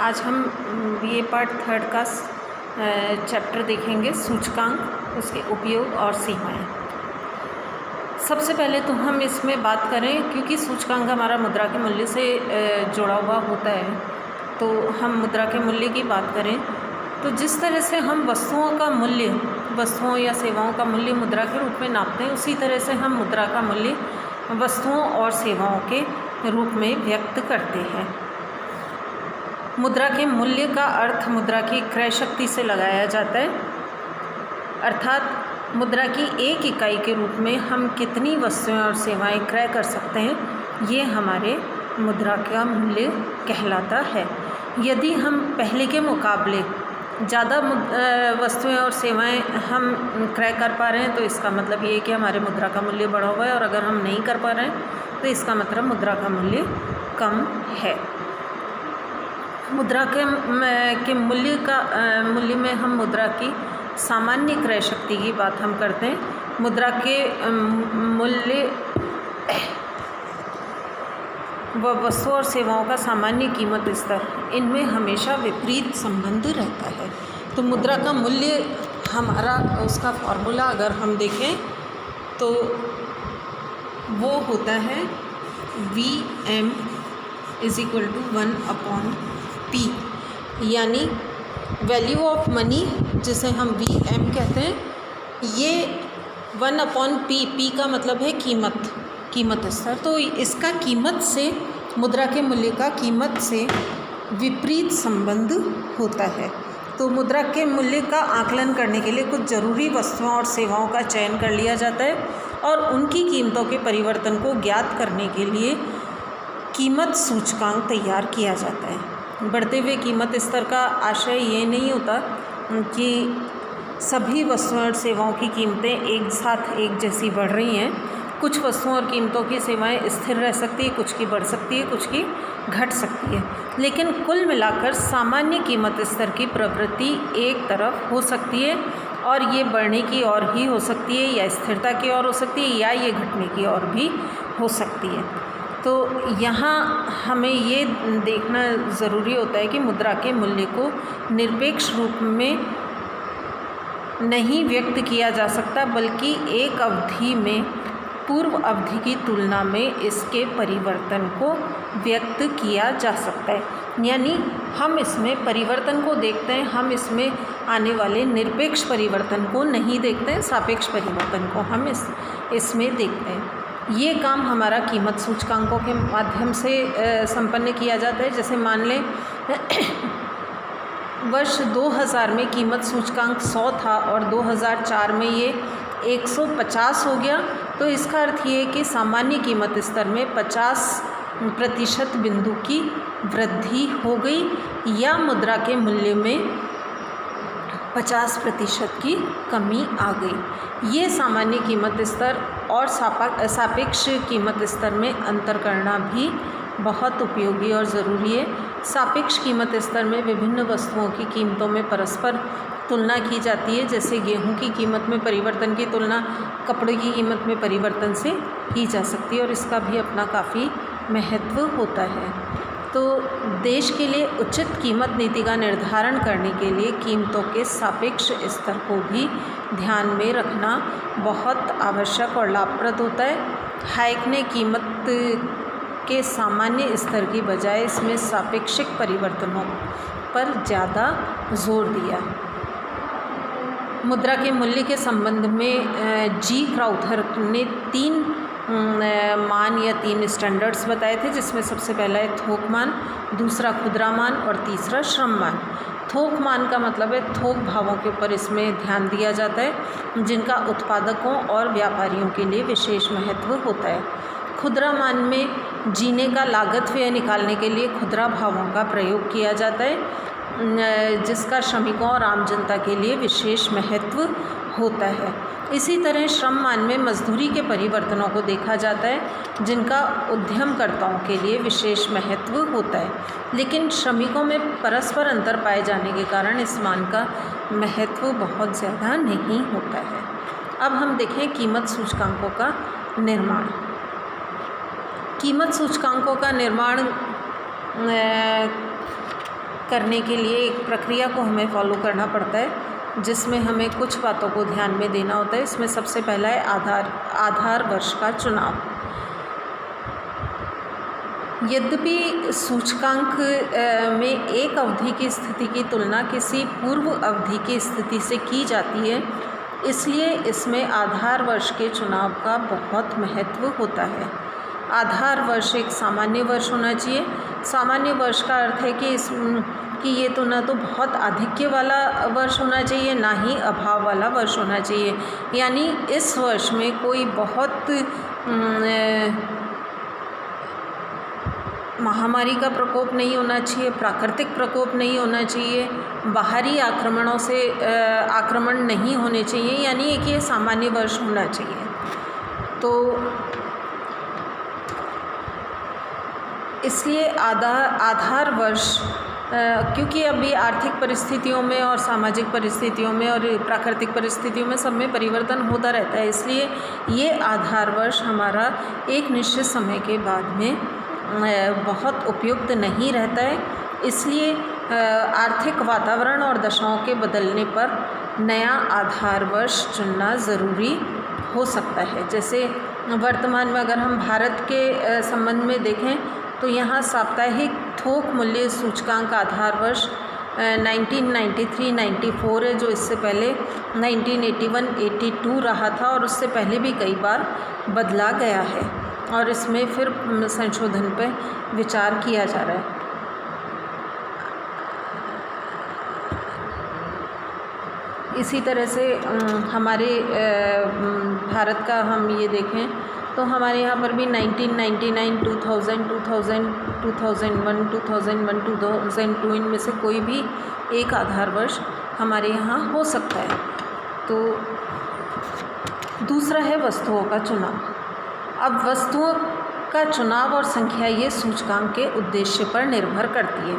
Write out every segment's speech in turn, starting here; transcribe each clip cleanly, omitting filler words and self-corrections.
आज हम BA part 3 का चैप्टर देखेंगे सूचकांक, उसके उपयोग और सीमाएं। सबसे पहले तो हम इसमें बात करें, क्योंकि सूचकांक हमारा मुद्रा के मूल्य से जुड़ा हुआ होता है, तो हम मुद्रा के मूल्य की बात करें तो जिस तरह से हम वस्तुओं या सेवाओं का मूल्य मुद्रा के रूप में नापते हैं, उसी तरह से हम मुद्रा का मूल्य वस्तुओं और सेवाओं के रूप में व्यक्त करते हैं। मुद्रा के मूल्य का अर्थ मुद्रा की क्रय शक्ति से लगाया जाता है, अर्थात मुद्रा की एक इकाई के रूप में हम कितनी वस्तुएं और सेवाएं क्रय कर सकते हैं, ये हमारे मुद्रा का मूल्य कहलाता है। यदि हम पहले के मुकाबले ज़्यादा वस्तुएं और सेवाएं हम क्रय कर पा रहे हैं, तो इसका मतलब ये है कि हमारे मुद्रा का मूल्य बढ़ा हुआ है, और अगर हम नहीं कर पा रहे हैं तो इसका मतलब मुद्रा का मूल्य कम है। मुद्रा के मूल्य में हम मुद्रा की सामान्य क्रय शक्ति की बात हम करते हैं। मुद्रा के मूल्य व वस्तु और सेवाओं का सामान्य कीमत स्तर, इनमें हमेशा विपरीत संबंध रहता है। तो मुद्रा का मूल्य हमारा, उसका फॉर्मूला अगर हम देखें तो वो होता है VM = 1/P, यानी वैल्यू ऑफ मनी, जिसे हम VM कहते हैं, ये 1/P, P का मतलब है कीमत स्तर। तो इसका कीमत से, मुद्रा के मूल्य का कीमत से विपरीत संबंध होता है। तो मुद्रा के मूल्य का आकलन करने के लिए कुछ ज़रूरी वस्तुओं और सेवाओं का चयन कर लिया जाता है, और उनकी कीमतों के परिवर्तन को ज्ञात करने के लिए कीमत सूचकांक तैयार किया जाता है। बढ़ते हुए कीमत स्तर का आशय ये नहीं होता कि सभी वस्तुओं और सेवाओं की कीमतें एक साथ एक जैसी बढ़ रही हैं। कुछ वस्तुओं और कीमतों की सेवाएं स्थिर रह सकती है, कुछ की बढ़ सकती है, कुछ की घट सकती है, लेकिन कुल मिलाकर सामान्य कीमत स्तर की प्रवृत्ति एक तरफ हो सकती है, और ये बढ़ने की ओर ही हो सकती है, या स्थिरता की ओर हो सकती है, या ये घटने की ओर भी हो सकती है। तो यहाँ हमें ये देखना ज़रूरी होता है कि मुद्रा के मूल्य को निरपेक्ष रूप में नहीं व्यक्त किया जा सकता, बल्कि एक अवधि में पूर्व अवधि की तुलना में इसके परिवर्तन को व्यक्त किया जा सकता है। यानी हम इसमें परिवर्तन को देखते हैं, हम इसमें आने वाले निरपेक्ष परिवर्तन को नहीं देखते हैं, सापेक्ष परिवर्तन को हम इसमें देखते हैं। ये काम हमारा कीमत सूचकांकों के माध्यम से संपन्न किया जाता है। जैसे मान लें वर्ष 2000 में कीमत सूचकांक 100 था, और 2004 में ये 150 हो गया, तो इसका अर्थ ये है कि सामान्य कीमत स्तर में 50% बिंदु की वृद्धि हो गई, या मुद्रा के मूल्य में 50% की कमी आ गई। ये सामान्य कीमत स्तर और सापेक्ष कीमत स्तर में अंतर करना भी बहुत उपयोगी और ज़रूरी है। सापेक्ष कीमत स्तर में विभिन्न वस्तुओं की कीमतों में परस्पर तुलना की जाती है। जैसे गेहूं की कीमत में परिवर्तन की तुलना कपड़े की कीमत में परिवर्तन से की जा सकती है, और इसका भी अपना काफ़ी महत्व होता है। तो देश के लिए उचित कीमत नीति का निर्धारण करने के लिए कीमतों के सापेक्ष स्तर को भी ध्यान में रखना बहुत आवश्यक और लाभप्रद होता है। हाइक ने कीमत के सामान्य स्तर की बजाय इसमें सापेक्षिक परिवर्तनों पर ज़्यादा जोर दिया। मुद्रा के मूल्य के संबंध में जी क्राउथर ने 3 मान या 3 स्टैंडर्ड्स बताए थे, जिसमें सबसे पहला है थोक मान, दूसरा खुदरा मान, और तीसरा श्रम मान। थोक मान का मतलब है थोक भावों के ऊपर इसमें ध्यान दिया जाता है, जिनका उत्पादकों और व्यापारियों के लिए विशेष महत्व होता है। खुदरा मान में जीने का लागत व्यय निकालने के लिए खुदरा भावों का प्रयोग किया जाता है, जिसका श्रमिकों और आम जनता के लिए विशेष महत्व होता है। इसी तरह श्रम मान में मजदूरी के परिवर्तनों को देखा जाता है, जिनका उद्यमकर्ताओं के लिए विशेष महत्व होता है, लेकिन श्रमिकों में परस्पर अंतर पाए जाने के कारण इस मान का महत्व बहुत ज़्यादा नहीं होता है। अब हम देखें कीमत सूचकांकों का निर्माण। कीमत सूचकांकों का निर्माण करने के लिए एक प्रक्रिया को हमें फॉलो करना पड़ता है, जिसमें हमें कुछ बातों को ध्यान में देना होता है। इसमें सबसे पहला है आधार वर्ष का चुनाव। यद्यपि सूचकांक में एक अवधि की स्थिति की तुलना किसी पूर्व अवधि की स्थिति से की जाती है, इसलिए इसमें आधार वर्ष के चुनाव का बहुत महत्व होता है। आधार वर्ष एक सामान्य वर्ष होना चाहिए। सामान्य वर्ष का अर्थ है कि ये तो ना तो बहुत आधिक्य वाला वर्ष होना चाहिए, ना ही अभाव वाला वर्ष होना चाहिए। यानी इस वर्ष में कोई बहुत महामारी का प्रकोप नहीं होना चाहिए, प्राकृतिक प्रकोप नहीं होना चाहिए, बाहरी आक्रमणों से आक्रमण नहीं होने चाहिए, यानी एक ये सामान्य वर्ष होना चाहिए। तो इसलिए आधार वर्ष, क्योंकि अभी आर्थिक परिस्थितियों में और सामाजिक परिस्थितियों में और प्राकृतिक परिस्थितियों में सब में परिवर्तन होता रहता है, इसलिए ये आधार वर्ष हमारा एक निश्चित समय के बाद में बहुत उपयुक्त नहीं रहता है। इसलिए आर्थिक वातावरण और दशाओं के बदलने पर नया आधार वर्ष चुनना ज़रूरी हो सकता है। जैसे वर्तमान में अगर हम भारत के संबंध में देखें तो यहाँ साप्ताहिक थोक मूल्य सूचकांक आधार वर्ष 1993-94 है, जो इससे पहले 1981-82 रहा था और उससे पहले भी कई बार बदला गया है और इसमें फिर संशोधन पर विचार किया जा रहा है। इसी तरह से हमारे भारत का हम ये देखें तो हमारे यहाँ पर भी 1999, 2000, 2001, 2002 इनमें से कोई भी एक आधार वर्ष हमारे यहाँ हो सकता है। तो दूसरा है वस्तुओं का चुनाव। अब वस्तुओं का चुनाव और संख्या ये सूचकांक के उद्देश्य पर निर्भर करती है।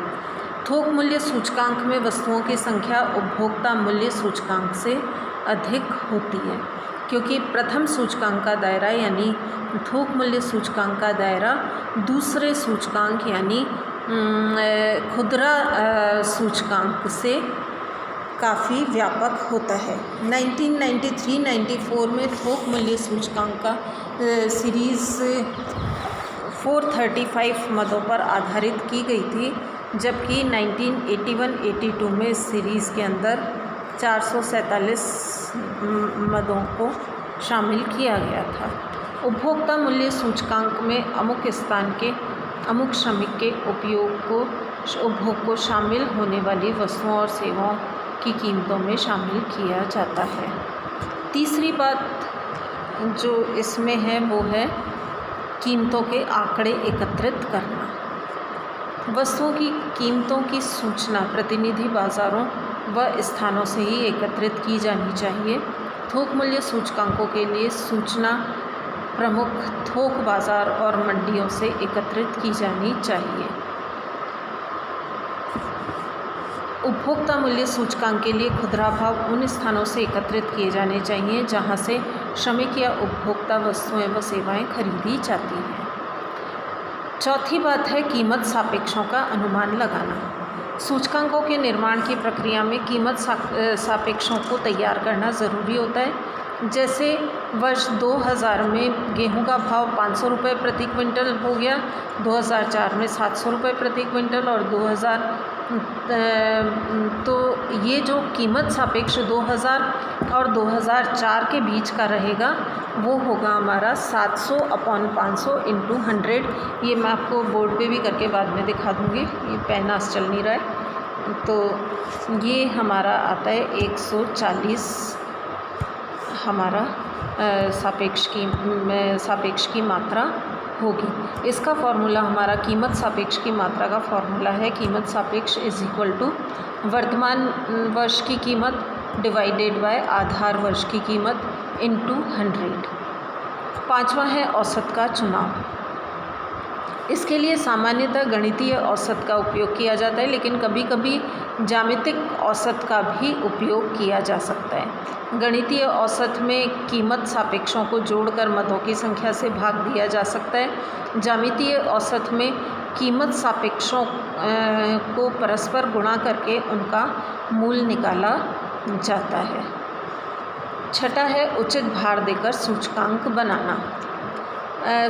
थोक मूल्य सूचकांक में वस्तुओं की संख्या उपभोक्ता मूल्य सूचकांक से अधिक होती है, क्योंकि प्रथम सूचकांक का दायरा यानी थोक मूल्य सूचकांक का दायरा दूसरे सूचकांक यानी खुदरा सूचकांक से काफ़ी व्यापक होता है। 1993-94 में थोक मूल्य सूचकांक का सीरीज़ 435 मदों पर आधारित की गई थी, जबकि 1981-82 में इस सीरीज़ के अंदर 447 मदों को शामिल किया गया था। उपभोक्ता मूल्य सूचकांक में अमुक स्थान के अमुक श्रमिक के उपभोग को शामिल होने वाली वस्तुओं और सेवाओं की कीमतों में शामिल किया जाता है। तीसरी बात जो इसमें है वो है कीमतों के आंकड़े एकत्रित करना। वस्तुओं की कीमतों की सूचना प्रतिनिधि बाज़ारों व स्थानों से ही एकत्रित की जानी चाहिए। थोक मूल्य सूचकांकों के लिए सूचना प्रमुख थोक बाज़ार और मंडियों से एकत्रित की जानी चाहिए। उपभोक्ता मूल्य सूचकांक के लिए खुदरा भाव उन स्थानों से एकत्रित किए जाने चाहिए जहां से श्रमिक या उपभोक्ता वस्तुएं व सेवाएं खरीदी जाती हैं। चौथी बात है कीमत सापेक्षों का अनुमान लगाना। सूचकांकों के निर्माण की प्रक्रिया में कीमत सापेक्षों को तैयार करना ज़रूरी होता है। जैसे वर्ष 2000 में गेहूं का भाव 500 रुपये प्रति क्विंटल हो गया, 2004 में 700 रुपये प्रति क्विंटल और 2000 तो ये जो कीमत सापेक्ष 2000 और 2004 के बीच का रहेगा वो होगा हमारा 700/500 × 100। ये मैं आपको बोर्ड पे भी करके बाद में दिखा दूँगी, ये पेन आज चल नहीं रहा है। तो ये हमारा आता है 140 हमारा सापेक्ष की मात्रा होगी। इसका फॉर्मूला हमारा कीमत सापेक्ष की मात्रा का फॉर्मूला है कीमत सापेक्ष = वर्तमान वर्ष की कीमत डिवाइडेड बाय आधार वर्ष की कीमत × 100। पांचवा है औसत का चुनाव। इसके लिए सामान्यतः गणितीय औसत का उपयोग किया जाता है, लेकिन कभी कभी ज्यामितिक औसत का भी उपयोग किया जा सकता है। गणितीय औसत में कीमत सापेक्षों को जोड़कर मदों की संख्या से भाग दिया जा सकता है। ज्यामितीय औसत में कीमत सापेक्षों को परस्पर गुणा करके उनका मूल निकाला जाता है। छठा है उचित भार देकर सूचकांक बनाना।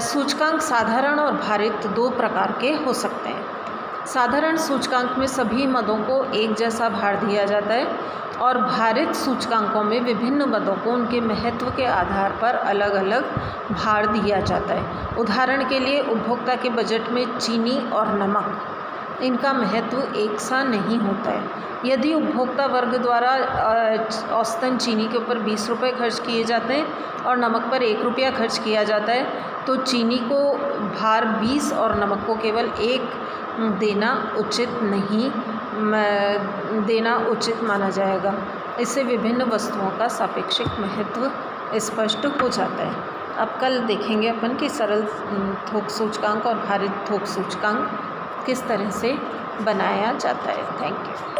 सूचकांक साधारण और भारित दो प्रकार के हो सकते हैं। साधारण सूचकांक में सभी मदों को एक जैसा भार दिया जाता है और भारित सूचकांकों में विभिन्न मदों को उनके महत्व के आधार पर अलग अलग भार दिया जाता है। उदाहरण के लिए उपभोक्ता के बजट में चीनी और नमक, इनका महत्व एक सा नहीं होता है। यदि उपभोक्ता वर्ग द्वारा औसतन चीनी के ऊपर 20 रुपये खर्च किए जाते हैं और नमक पर 1 रुपया खर्च किया जाता है, तो चीनी को भार 20 और नमक को केवल 1 देना उचित माना जाएगा। इससे विभिन्न वस्तुओं का सापेक्षिक महत्व स्पष्ट हो जाता है। अब कल देखेंगे अपन कि सरल थोक सूचकांक और भारित थोक सूचकांक किस तरह से बनाया जाता है। Thank you.